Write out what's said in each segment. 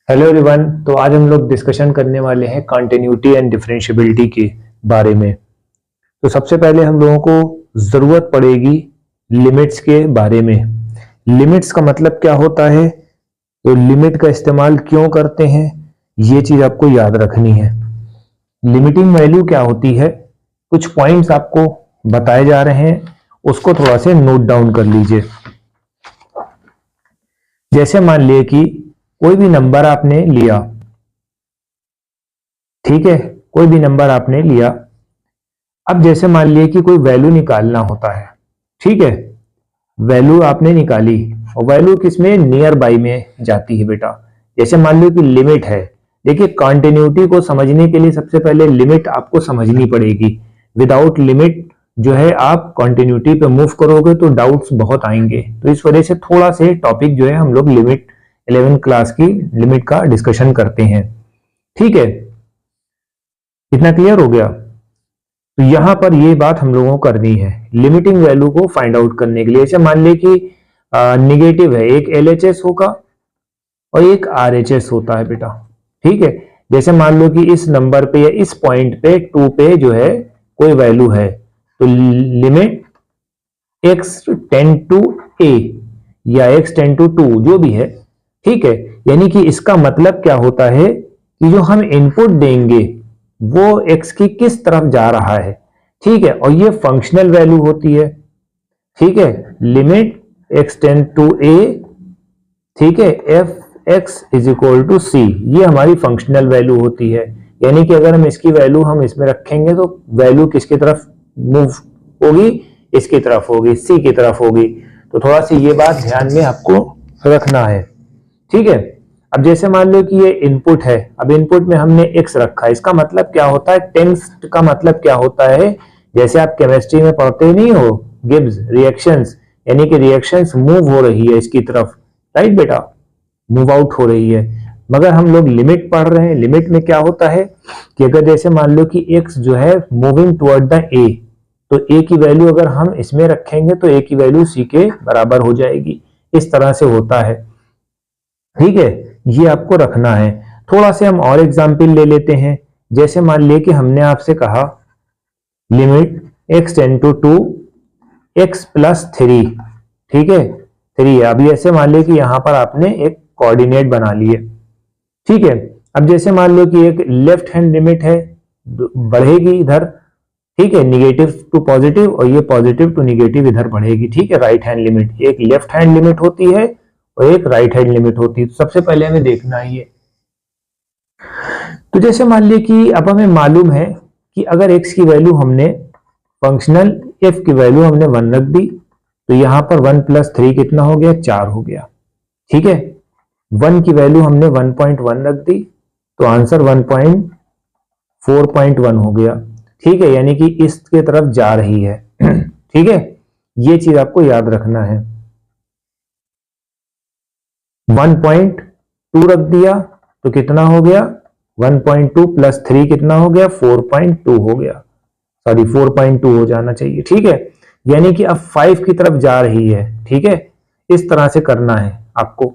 Hello everyone. तो आज हम लोग डिस्कशन करने वाले हैं कॉन्टिन्यूटी एंड डिफरेंशिएबिलिटी के बारे में। तो सबसे पहले हम लोगों को जरूरत पड़ेगी लिमिट्स के बारे में। लिमिट्स का मतलब क्या होता है, तो लिमिट का इस्तेमाल क्यों करते हैं, ये चीज आपको याद रखनी है। लिमिटिंग वैल्यू क्या होती है, कुछ पॉइंट्स आपको बताए जा रहे हैं, उसको थोड़ा से नोट डाउन कर लीजिए। जैसे मान लिए कि कोई भी नंबर आपने लिया, ठीक है, कोई भी नंबर आपने लिया। अब जैसे मान लिए कि कोई वैल्यू निकालना होता है, ठीक है, वैल्यू आपने निकाली और वैल्यू किसमें, नियर बाई में जाती है बेटा। जैसे मान लो कि लिमिट है। देखिए कॉन्टिन्यूटी को समझने के लिए सबसे पहले लिमिट आपको समझनी पड़ेगी। विदाउट लिमिट जो है आप कॉन्टिन्यूटी पे मूव करोगे तो डाउट्स बहुत आएंगे। तो इस वजह से थोड़ा से टॉपिक जो है हम लोग लिमिट 11 क्लास की लिमिट का डिस्कशन करते हैं, ठीक है। इतना क्लियर हो गया। तो यहां पर ये बात हम लोगों को करनी है लिमिटिंग वैल्यू को फाइंड आउट करने के लिए। जैसे मान ली कि निगेटिव है, एक LHS होगा और एक RHS होता है बेटा, ठीक है। जैसे मान लो कि इस नंबर पे या इस पॉइंट पे 2 पे जो है कोई वैल्यू है, तो limit x tend to a या x टेंड टू 2 जो भी है, ठीक है। यानी कि इसका मतलब क्या होता है कि जो हम इनपुट देंगे वो x की किस तरफ जा रहा है, ठीक है। और ये फंक्शनल वैल्यू होती है, ठीक है। Limit x tend to a, ठीक है, f(x) is equal to c, ये हमारी फंक्शनल वैल्यू होती है। यानी कि अगर हम इसकी वैल्यू हम इसमें रखेंगे तो वैल्यू किसकी तरफ मूव होगी, इसकी तरफ होगी, c की तरफ होगी। तो थोड़ा सी ये बात ध्यान में आपको रखना है, ठीक है। अब जैसे मान लो कि ये इनपुट है, अब इनपुट में हमने x रखा है, इसका मतलब क्या होता है, टेंस का मतलब क्या होता है, जैसे आप केमिस्ट्री में पढ़ते नहीं हो गिब्स रिएक्शंस, यानी कि रिएक्शंस मूव हो रही है इसकी तरफ, राइट बेटा, मूव आउट हो रही है। मगर हम लोग लिमिट पढ़ रहे हैं, लिमिट में क्या होता है कि अगर जैसे मान लो कि x जो है मूविंग टुवर्ड द a, तो a की वैल्यू अगर हम इसमें रखेंगे तो a की वैल्यू c के बराबर हो जाएगी। इस तरह से होता है, ठीक है, ये आपको रखना है। थोड़ा से हम और एग्जाम्पल ले लेते हैं। जैसे मान लिए कि हमने आपसे कहा limit x tend to 2 x plus 3, ठीक है, 3। अभी ऐसे मान लिया कि यहां पर आपने एक कोऑर्डिनेट बना लिए, ठीक है। अब जैसे मान लो कि एक लेफ्ट हैंड लिमिट है, बढ़ेगी इधर, ठीक है, निगेटिव टू पॉजिटिव, और ये पॉजिटिव टू निगेटिव इधर बढ़ेगी, ठीक है। राइट हैंड लिमिट, एक लेफ्ट हैंड लिमिट होती है और एक राइट हैंड लिमिट होती है। तो सबसे पहले हमें देखना है ये। तो जैसे मान लिया कि अब हमें मालूम है कि अगर x की वैल्यू हमने फंक्शनल f की वैल्यू हमने 1 रख दी, तो यहां पर 1 प्लस 3 कितना हो गया, 4 हो गया, ठीक है। 1 की वैल्यू हमने 1.1 रख दी, तो आंसर 1.4.1 हो गया, ठीक है। यानी कि इसके तरफ जा रही है, ठीक है। ये चीज आपको याद रखना है। 1.2 रख दिया तो कितना हो गया, 1.2 प्लस 3 कितना हो गया, 4.2 हो गया, सॉरी 4.2 हो जाना चाहिए, ठीक है। यानी कि अब 5 की तरफ जा रही है, ठीक है। इस तरह से करना है आपको,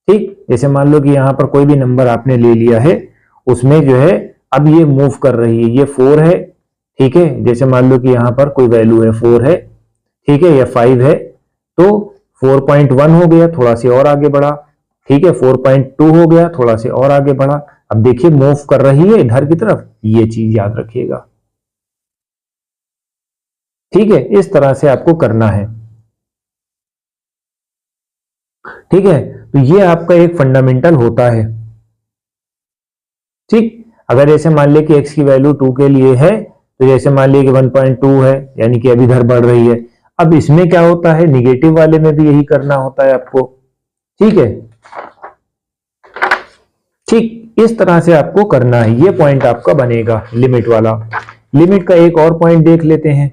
ठीक। जैसे मान लो कि यहां पर कोई भी नंबर आपने ले लिया है, उसमें जो है अब ये मूव कर रही है, ये 4 है, ठीक है। जैसे मान लो कि यहां पर कोई वैल्यू है 4 है, ठीक है, या 5 है, तो 4.1 हो गया, थोड़ा सी और आगे बढ़ा, ठीक है, 4.2 हो गया, थोड़ा सी और आगे बढ़ा। अब देखिए मूव कर रही है इधर की तरफ, ये चीज याद रखिएगा, ठीक है। इस तरह से आपको करना है, ठीक है। तो ये आपका एक फंडामेंटल होता है, ठीक। अगर जैसे मान लिया कि x की वैल्यू 2 के लिए है, तो जैसे मान लिया कि 1.2 है, यानी कि अभी इधर बढ़ रही है। अब इसमें क्या होता है, निगेटिव वाले में भी यही करना होता है आपको, ठीक है, ठीक। इस तरह से आपको करना है, ये पॉइंट आपका बनेगा लिमिट वाला। लिमिट का एक और पॉइंट देख लेते हैं,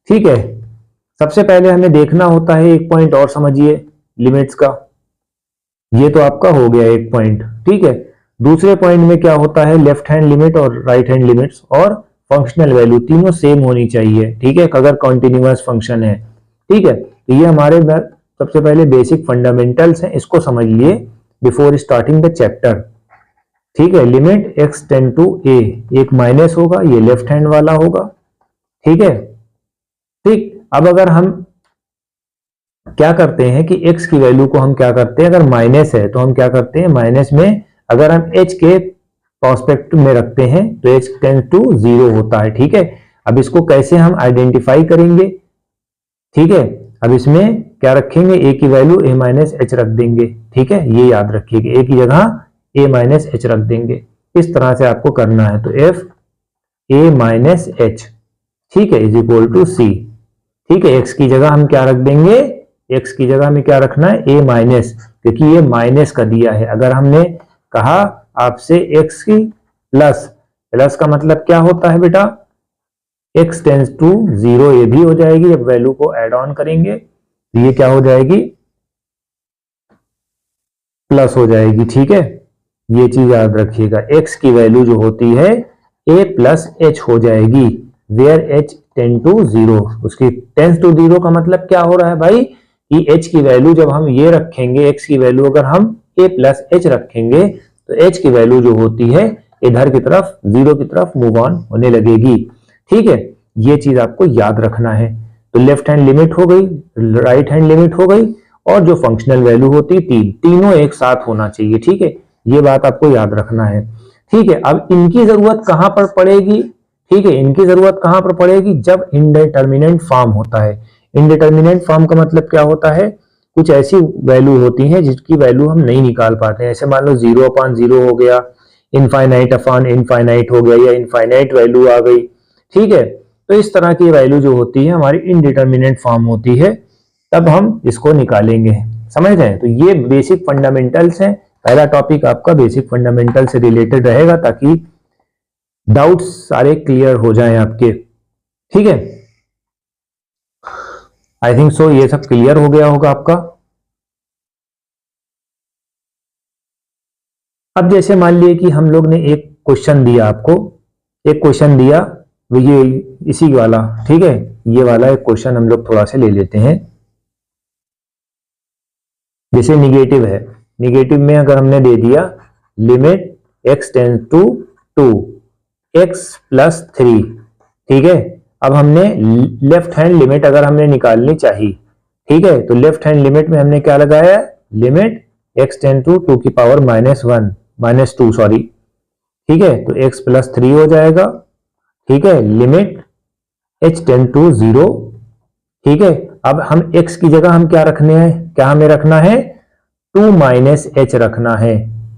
ठीक है। सबसे पहले हमें देखना होता है, एक पॉइंट और समझिए लिमिट्स का, ये तो आपका हो गया एक पॉइंट, ठीक है। दूसरे पॉइंट में क्या होता है, लेफ्ट हैंड लिमिट और राइट हैंड लिमिट्स और फंक्शनल वैल्यू तीनों सेम होनी चाहिए, ठीक है, अगर कॉन्टिन्यूअस फंक्शन है, ठीक है। तो ये हमारे सबसे पहले बेसिक फंडामेंटल्स हैं, इसको समझ लिए बिफोर स्टार्टिंग द चैप्टर। ठीक है, limit x tend to a, एक माइनस होगा, ये लेफ्ट हैंड वाला होगा। ठीक है, ठीक। अब अगर हम क्या करते हैं कि x की वैल्यू को हम क्या करते हैं, अगर माइनस है तो हम क्या करते हैं, माइनस में अगर हम h के प्रोस्पेक्ट में रखते हैं तो h टेंड टू 0 होता है। ठीक है, अब इसको कैसे हम आइडेंटिफाई करेंगे। ठीक है, अब इसमें क्या रखेंगे, a की वैल्यू a माइनस एच रख देंगे। ठीक है, ये याद रखिएगा, a की जगह a माइनस एच रख देंगे। इस तरह से आपको करना है। तो f a माइनस एच, ठीक है, इज इक्वल टू c। ठीक है, x की जगह हम क्या रख देंगे, x की जगह हमें क्या रखना है, a माइनस, क्योंकि ये माइनस का दिया है। अगर हमने कहा आपसे x की प्लस, प्लस का मतलब क्या होता है बेटा, x टेंड्स टू 0, ये भी हो जाएगी जब वैल्यू को ऐड ऑन करेंगे तो ये क्या हो जाएगी, प्लस हो जाएगी। ठीक है, ये चीज याद रखिएगा, x की वैल्यू जो होती है a प्लस एच हो जाएगी, वेयर h टेंड टू 0। उसकी टेंस टू 0 का मतलब क्या हो रहा है भाई, कि h की वैल्यू जब हम ये रखेंगे, x की वैल्यू अगर हम a प्लस एच रखेंगे तो h की वैल्यू जो होती है इधर की तरफ 0 की तरफ मूव ऑन होने लगेगी। ठीक है, ये चीज आपको याद रखना है। तो लेफ्ट हैंड लिमिट हो गई, राइट हैंड लिमिट हो गई, और जो फंक्शनल वैल्यू होती है तीनों एक साथ होना चाहिए। ठीक है, ये बात आपको याद रखना है। ठीक है, अब इनकी जरूरत कहां पर पड़ेगी, ठीक है, इनकी जरूरत कहां पर पड़ेगी, जब इनडिटर्मिनेंट फॉर्म होता है। इनडिटर्मिनेंट फॉर्म का मतलब क्या होता है, कुछ ऐसी वैल्यू होती है जिसकी वैल्यू हम नहीं निकाल पाते हैं। ऐसे मान लो 0/0 हो गया, इनफाइनाइट अपॉन इनफाइनाइट हो गया, या इनफाइनाइट वैल्यू आ गई। ठीक है, तो इस तरह की वैल्यू जो होती है हमारी इनडिटर्मिनेंट फॉर्म होती है, तब हम इसको निकालेंगे। समझ रहे हैं, तो ये बेसिक फंडामेंटल्स हैं। पहला टॉपिक आपका बेसिक फंडामेंटल से रिलेटेड रहेगा, ताकि डाउट्स सारे क्लियर हो जाएं आपके। ठीक है, आई थिंक सो ये सब क्लियर हो गया होगा आपका। अब जैसे मान लिए कि हम लोग ने एक क्वेश्चन दिया आपको, एक क्वेश्चन दिया, ये इसी वाला, ठीक है, ये वाला एक क्वेश्चन हम लोग थोड़ा सा ले लेते हैं। जैसे निगेटिव है, निगेटिव में अगर हमने दे दिया limit x tends to 2 x plus 3, ठीक है, अब हमने लेफ्ट हैंड लिमिट अगर हमने निकालनी चाहिए, ठीक है, तो लेफ्ट हैंड लिमिट में हमने क्या लगाया, लिमिट x टेंड टू 2 की पावर -2 सॉरी, ठीक है, तो x प्लस 3 हो जाएगा। ठीक है, लिमिट h टेंड टू 0, ठीक है, अब हम x की जगह हम क्या रखने हैं, क्या हमें रखना है, 2 माइनस एच रखना है,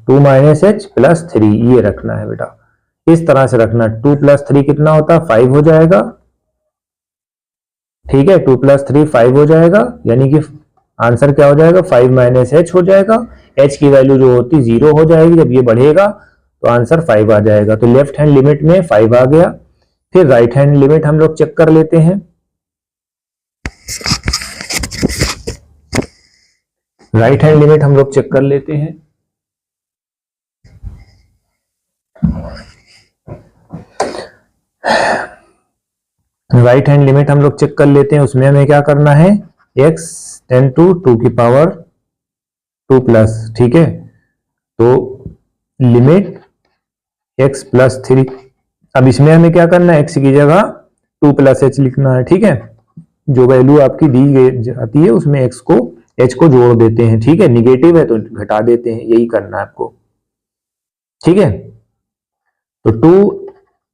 2 माइनस एच प्लस 3 ये रखना है बेटा, इस तरह से रखना। 2 प्लस 3 कितना होता है, 5 हो जाएगा। ठीक है, 2 प्लस 3 5 हो जाएगा, यानी कि आंसर क्या हो जाएगा, 5 माइनस एच हो जाएगा। एच की वैल्यू जो होती 0 हो जाएगी, जब ये बढ़ेगा तो आंसर 5 आ जाएगा। तो लेफ्ट हैंड लिमिट में 5 आ गया। फिर राइट हैंड लिमिट हम लोग चेक कर लेते हैं। राइट हैंड लिमिट हम लोग चेक कर लेते हैं। राइट हैंड लिमिट हम लोग चेक कर लेते हैं, उसमें हमें क्या करना है, x टेंड टू 2 की पावर 2 प्लस, ठीक है, तो लिमिट x प्लस 3, अब इसमें हमें क्या करना है, x की जगह 2 प्लस एच लिखना है। ठीक है, जो वैल्यू आपकी दी जाती है उसमें x को h को जोड़ देते हैं। ठीक है, निगेटिव है तो घटा देते हैं, यही करना है आपको। ठीक है, तो 2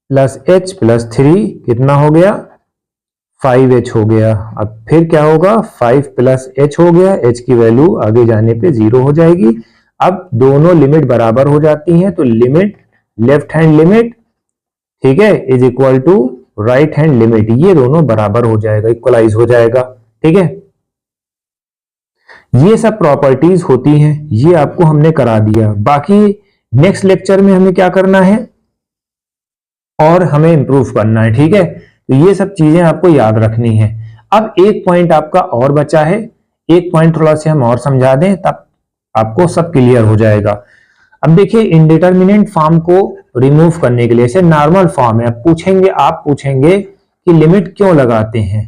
प्लस एच प्लस 3 कितना हो गया, 5h हो गया। अब फिर क्या होगा, 5 प्लस एच हो गया, h की वैल्यू आगे जाने पे 0 हो जाएगी। अब दोनों लिमिट बराबर हो जाती हैं, तो लिमिट लेफ्ट हैंड लिमिट, ठीक है, is equal to right hand limit, ये दोनों बराबर हो जाएगा, इक्वलाइज हो जाएगा। ठीक है, ये सब प्रॉपर्टीज होती हैं, ये आपको हमने करा दिया। बाकी नेक्स्ट लेक्चर में हमें क्या करना है, और हमें इंप्रूव करना है। ठीक है, तो ये सब चीजें आपको याद रखनी है। अब एक पॉइंट आपका और बचा है, एक पॉइंट थोड़ा सा हम और समझा दें, तब आपको सब क्लियर हो जाएगा। अब देखिए, इनडिटर्मिनेंट फॉर्म को रिमूव करने के लिए, ऐसे नॉर्मल फॉर्म है, आप पूछेंगे कि लिमिट क्यों लगाते हैं,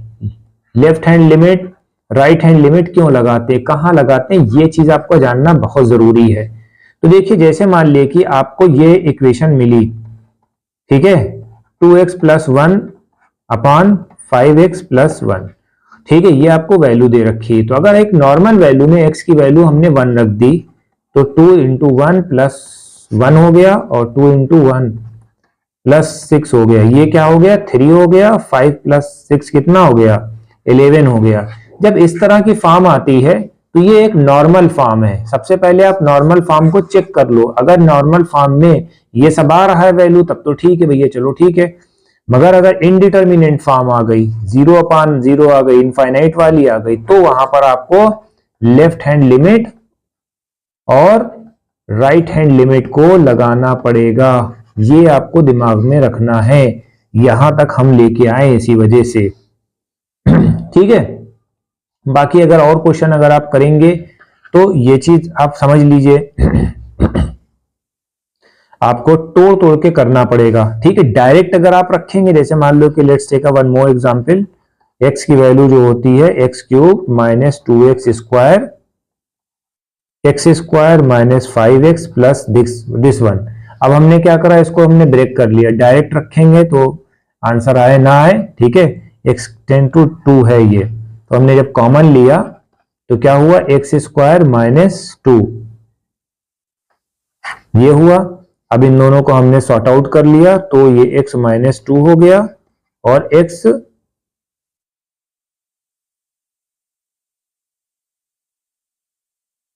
left hand limit, right hand limit क्यों लगाते हैं, कहाँ लगाते हैं, ये चीज आपको जानना बहुत जरूरी है। तो देखिए जैसे मान लिया कि आपको ये इक्वेशन मिली, ठीक है, 2x plus 1 upon 5x plus 1, ठीक है, ये आपको वैल्यू दे रखी है। तो अगर एक नॉर्मल वैल्यू में x की वैल्यू हमने 1 रख दी तो 2 इंटू 1 प्लस 1 हो गया और 2 इंटू 1 प्लस 6 हो गया, ये क्या हो गया 3 हो गया, 5 प्लस 6 कितना हो गया 11 हो गया। जब इस तरह की फॉर्म आती है तो ये एक नॉर्मल फॉर्म है। सबसे पहले आप नॉर्मल फॉर्म को चेक कर लो, अगर नॉर्मल फॉर्म में ये सब आ रहा है वैल्यू तब तो ठीक है भैया, चलो ठीक है। मगर अगर इनडिटर्मिनेंट फॉर्म आ गई, 0 अपॉन 0 आ गई, इनफाइनाइट वाली आ गई, तो वहां पर आपको लेफ्ट हैंड लिमिट और राइट हैंड लिमिट को लगाना पड़ेगा। ये आपको दिमाग में रखना है, यहां तक हम लेके आए इसी वजह से। ठीक है, बाकी अगर और क्वेश्चन अगर आप करेंगे तो ये चीज आप समझ लीजिए, आपको तोड़ तोड़ के करना पड़ेगा। ठीक है, डायरेक्ट अगर आप रखेंगे, जैसे मान लो कि let's take a one more example, x की वैल्यू जो होती है x cube minus 2x square, x square minus 5x plus this one. अब हमने क्या करा, इसको हमने ब्रेक कर लिया, डायरेक्ट रखेंगे तो आंसर आए ना आए, ठीक है, x टेन टू 2 है ये, तो हमने जब कॉमन लिया तो क्या हुआ, एक्स स्क्वायर माइनस 2 ये हुआ। अब इन दोनों को हमने सॉर्ट आउट कर लिया तो ये x माइनस 2 हो गया और x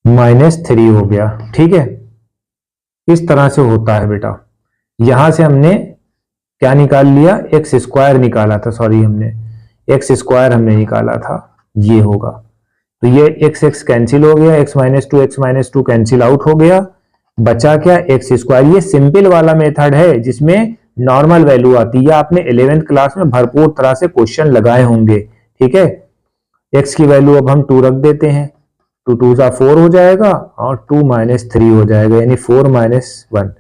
माइनस 3 हो गया। ठीक है, इस तरह से होता है बेटा। यहां से हमने क्या निकाल लिया, एक्स स्क्वायर निकाला था, सॉरी हमने एक्स स्क्वायर हमने निकाला था, ये होगा। तो ये एक्स एक्स कैंसिल हो गया, x minus two cancel out हो गया, बचा क्या एक्स स्क्वायर। ये सिंपल वाला मेथड है जिसमें नॉर्मल वैल्यू आती है, आपने 11th क्लास में भरपूर तरह से क्वेश्चन लगाए होंगे। ठीक है, एक्स की वैल्यू अब हम 2 रख देते हैं, 2 2 जा 4 हो जाएगा और 2 माइनस 3 हो जाएगा, यानी 4 माइनस 1,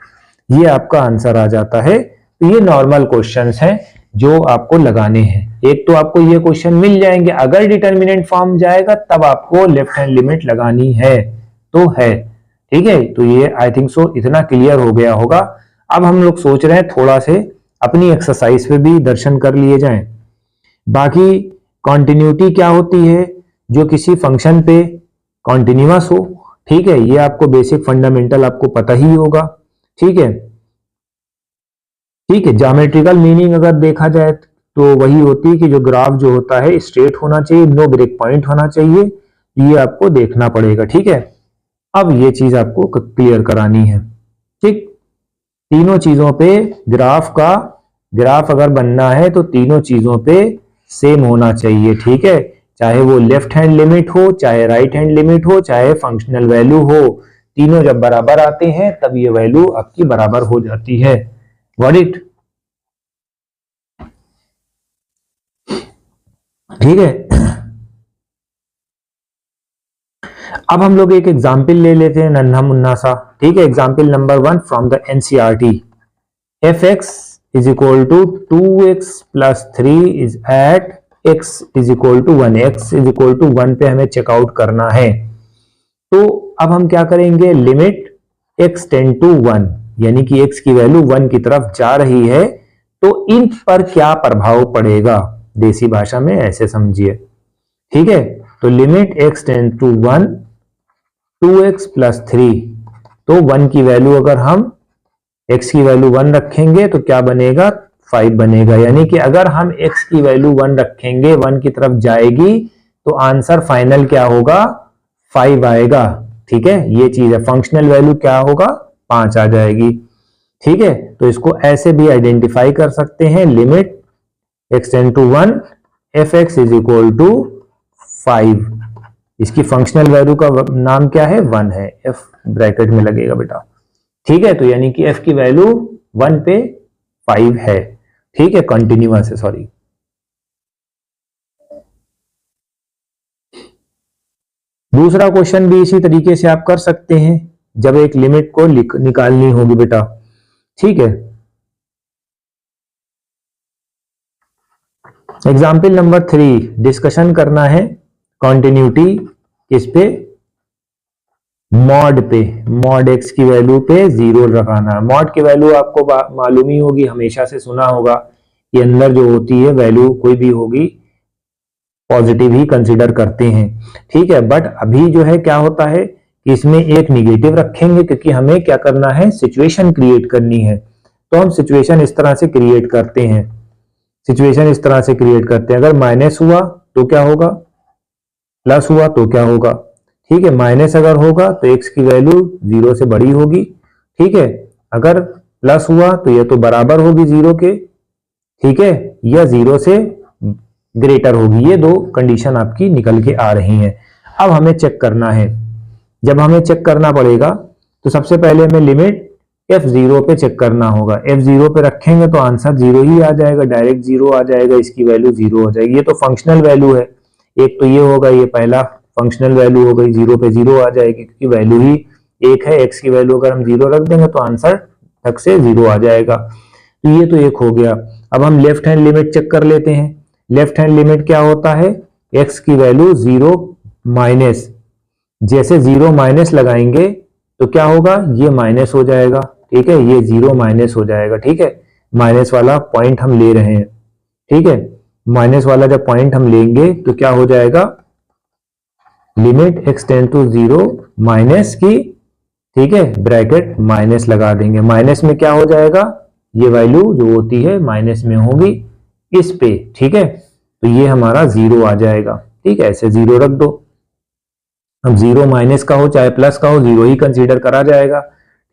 ये आपका आंसर आ जाता है। तो ये नॉर्मल क्वेश्चंस हैं जो आपको लगाने हैं। एक तो आपको ये क्वेश्चन मिल जाएंगे, अगर डिटर्मिनेंट फॉर्म जाएगा तब आपको लेफ्ट हैंड लिमिट लगानी है तो है। ठीक है, तो ये आई थिंक सो इतना क्लियर हो गया होगा। अब हम लोग सोच रहे हैं थोड़ा से अपनी एक्सरसाइज पे भी दर्शन कर लिए जाएं। बाकी कॉन्टिन्यूटी क्या होती है, जो किसी फंक्शन पे कॉन्टिन्यूअस हो। ठीक है, ये आपको बेसिक फंडामेंटल आपको पता ही होगा। ठीक है, ठीक है, ज्योमेट्रिकल मीनिंग अगर देखा जाए तो वही होती है कि जो ग्राफ जो होता है स्ट्रेट होना चाहिए, नो ब्रेक पॉइंट होना चाहिए, ये आपको देखना पड़ेगा। ठीक है, अब ये चीज आपको क्लियर करानी है। ठीक, तीनों चीजों पे ग्राफ अगर बनना है तो तीनों चीजों पे सेम होना चाहिए। ठीक है, चाहे वो लेफ्ट हैंड लिमिट हो, चाहे राइट हैंड लिमिट हो, चाहे फंक्शनल वैल्यू हो, तीनों जब बराबर आते हैं तब ये वैल्यू आपकी बराबर हो जाती है। व्हाट इट, ठीक है। अब हम लोग एक एग्जाम्पल ले लेते हैं नन्हा मुन्ना सा। ठीक है, example number 1 from the NCERT, f x is equal to 2x plus 3 is at x is equal to 1, x is equal to 1 पे हमें चेकआउट करना है। तो अब हम क्या करेंगे, लिमिट x टेंड टू 1, यानी कि x की वैल्यू 1 की तरफ जा रही है, तो इन पर क्या प्रभाव पड़ेगा, देसी भाषा में ऐसे समझिए। ठीक है, तो limit x tend to 1, 2x plus 3, तो 1 की वैल्यू अगर हम x की वैल्यू 1 रखेंगे तो क्या बनेगा, 5 बनेगा। यानी कि अगर हम x की वैल्यू 1 रखेंगे, 1 की तरफ जाएगी, तो आंसर फाइनल क्या होगा, 5 आएगा। ठीक है, ये चीज है। फंक्शनल वैल्यू क्या होगा, 5 आ जाएगी। ठीक है, तो इसको ऐसे भी आइडेंटिफाई कर सकते हैं, limit x tend to 1 f x is equal to 5, इसकी फंक्शनल वैल्यू का नाम क्या है, 1 है, f ब्रैकेट में लगेगा बेटा। ठीक है, तो यानी कि f की वैल्यू 1 पे 5 है। ठीक है, कंटिन्यूअस है, सॉरी। दूसरा क्वेश्चन भी इसी तरीके से आप कर सकते हैं जब एक लिमिट को निकालनी होगी बेटा। ठीक है, एग्जाम्पल नंबर 3 डिस्कशन करना है कॉन्टिन्यूटी किस पे, मॉड पे, मॉड एक्स की वैल्यू पे 0 लगाना है। मॉड की वैल्यू आपको मालूम ही होगी, हमेशा से सुना होगा कि अंदर जो होती है वैल्यू कोई भी होगी पॉजिटिव ही कंसीडर करते हैं, ठीक है। बट अभी जो है क्या होता है कि इसमें एक निगेटिव रखेंगे क्योंकि हमें क्या करना है, सिचुएशन क्रिएट करनी है। तो हम सिचुएशन इस तरह से क्रिएट करते हैं, सिचुएशन इस तरह से क्रिएट करते हैं। अगर माइनस हुआ तो क्या होगा, प्लस हुआ तो क्या होगा, ठीक है। माइनस अगर होगा तो x की वैल्यू 0 से बड़ी होगी, ठीक है। अगर प्लस हुआ तो यह तो बराबर होगी 0 के, ठीक है, या 0 से ग्रेटर होगी। ये दो कंडीशन आपकी निकल के आ रही हैं। अब हमें चेक करना है, जब हमें चेक करना पड़ेगा तो सबसे पहले हमें लिमिट f0 पे चेक करना होगा। f0 पे रखेंगे तो आंसर 0 ही आ जाएगा, डायरेक्ट 0 आ जाएगा, इसकी वैल्यू 0 हो जाएगी। ये तो फंक्शनल वैल्यू है, एक तो ये होगा, ये पहला फंक्शनल वैल्यू हो गई, 0 पे 0 आ जाएगी क्योंकि वैल्यू ही एक है। x की वैल्यू अगर हम 0 रख देंगे तो आंसर तक से 0 आ जाएगा। तो ये तो एक हो गया। अब हम लेफ्ट हैंड लिमिट चेक कर लेते हैं। लेफ्ट हैंड लिमिट क्या होता है, x की वैल्यू 0 माइनस, जैसे 0 माइनस लगाएंगे तो क्या होगा, ये माइनस हो जाएगा, ठीक है, ये 0 माइनस हो जाएगा, ठीक है। माइनस वाला पॉइंट हम ले रहे हैं, ठीक है। माइनस वाला जब पॉइंट हम लेंगे तो क्या हो जाएगा, limit x tend to 0 minus की, ठीक है, ब्रैकेट माइनस लगा देंगे। माइनस में क्या हो जाएगा, ये वैल्यू जो होती है माइनस में होगी इस पे, ठीक है। तो ये हमारा 0 आ जाएगा, ठीक है, ऐसे 0 रख दो। अब 0 माइनस का हो चाहे प्लस का हो, 0 ही कंसीडर करा जाएगा,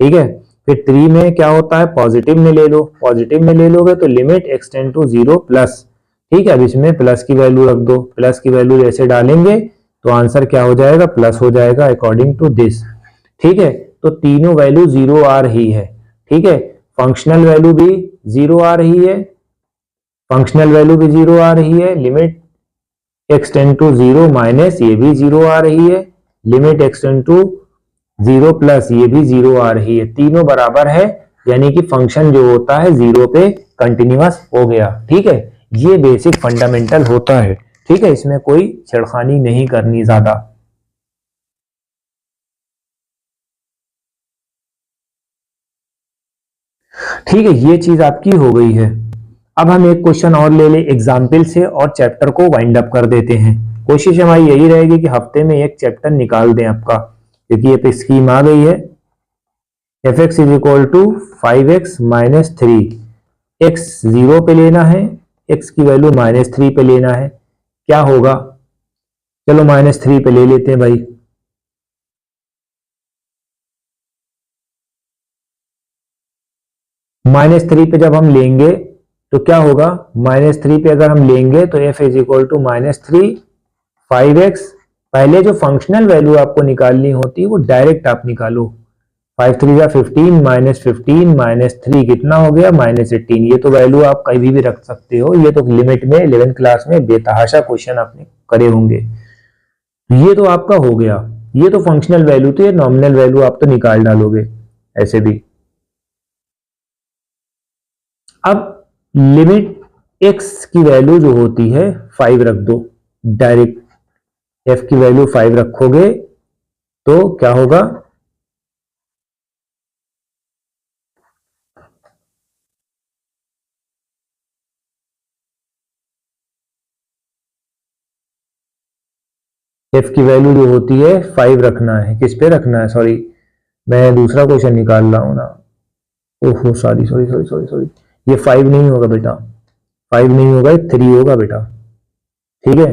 ठीक है। फिर 3 में क्या होता है, पॉजिटिव में ले लो, पॉजिटिव में ले लोगे तो limit x tend to 0 plus, ठीक है। अब इसमें प्लस की वैल्यू रख दो, प्लस की वैल्यू जैसे डालेंगे तो आंसर क्या हो जाएगा, प्लस हो जाएगा अकॉर्डिंग टू दिस, ठीक है। तो तीनों वैल्यू 0 आ रही है, ठीक है। फंक्शनल वैल्यू भी 0 आ रही है, फंक्शनल वैल्यू भी 0 आ रही है, limit x tend to 0 minus ये भी 0 आ रही है, limit x tend to 0 plus ये भी 0 आ रही है। तीनों बराबर है, यानी कि फंक्शन जो होता है 0 पे कंटिन्यूअस हो गया, ठीक है। ये बेसिक फंडामेंटल होता है, ठीक है, इसमें कोई छेड़खानी नहीं करनी ज्यादा। ठीक है, ये चीज आपकी हो गई है। अब हम एक क्वेश्चन और ले ले एग्जाम्पल से और चैप्टर को वाइंड अप कर देते हैं। कोशिश हमारी यही रहेगी कि हफ्ते में एक चैप्टर निकाल दें आपका, क्योंकि ये पे स्कीम आ गई है। F x is equal to 5x minus 3, x 0 पे लेना है, x की वैल्यू -3 पे लेना है। क्या होगा, चलो -3 पे ले लेते हैं भाई। -3 पे जब हम लेंगे तो क्या होगा, -3 पे अगर हम लेंगे तो f is equal to -3 5x। पहले जो फंक्शनल वैल्यू आपको निकालनी होती है वो डायरेक्ट आप निकालो। 5 3 जा 15 -15 -3 कितना हो गया, -18। ये तो वैल्यू आप कभी भी रख सकते हो, ये तो लिमिट में 11th क्लास में बेतहाशा क्वेश्चन आपने करे होंगे। ये तो आपका हो गया, ये तो फंक्शनल वैल्यू, तो ये नॉमिनल वैल्यू आप तो निकाल डालोगे ऐसे भी। अब लिमिट x की वैल्यू जो होती है 5 रख दो, डायरेक्ट f की वैल्यू 5 रखोगे तो क्या होगा, f की वैल्यू जो होती है 5 रखना है, किस पे रखना है, सॉरी मैं दूसरा क्वेश्चन निकाल रहा हूं ना, ओहो sorry sorry sorry sorry sorry, ये 5 नहीं होगा बेटा, 5 नहीं होगा, 3 होगा बेटा, ठीक है।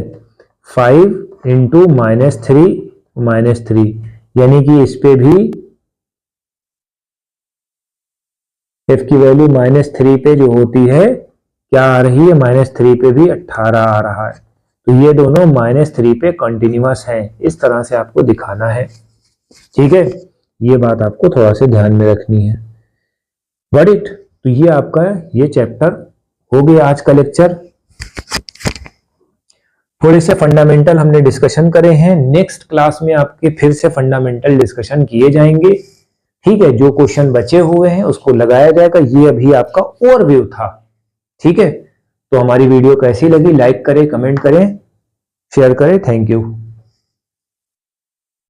5 इंटू -3 यानी कि इस पे भी f की वैल्यू -3 पे जो होती है क्या आ रही है, -3 पे भी 18 आ रहा है। तो ये दोनों -3 पे कंटिन्यूअस हैं, इस तरह से आपको दिखाना है, ठीक है। ये बात आपको थोड़ा सा ध्यान में रखनी है। Got it. तो ये आपका ये चैप्टर हो गया आज का लेक्चर। थोड़े से फंडामेंटल हमने डिस्कशन करे हैं, नेक्स्ट क्लास में आपके फिर से फंडामेंटल डिस्कशन किए जाएंगे, ठीक है। जो क्वेश्चन बचे हुए हैं उसको लगाया जाएगा। ये अभी आपका ओवरव्यू था, ठीक है। तो हमारी वीडियो कैसी लगी, लाइक करें, कमेंट करें, शेयर करें। Thank you.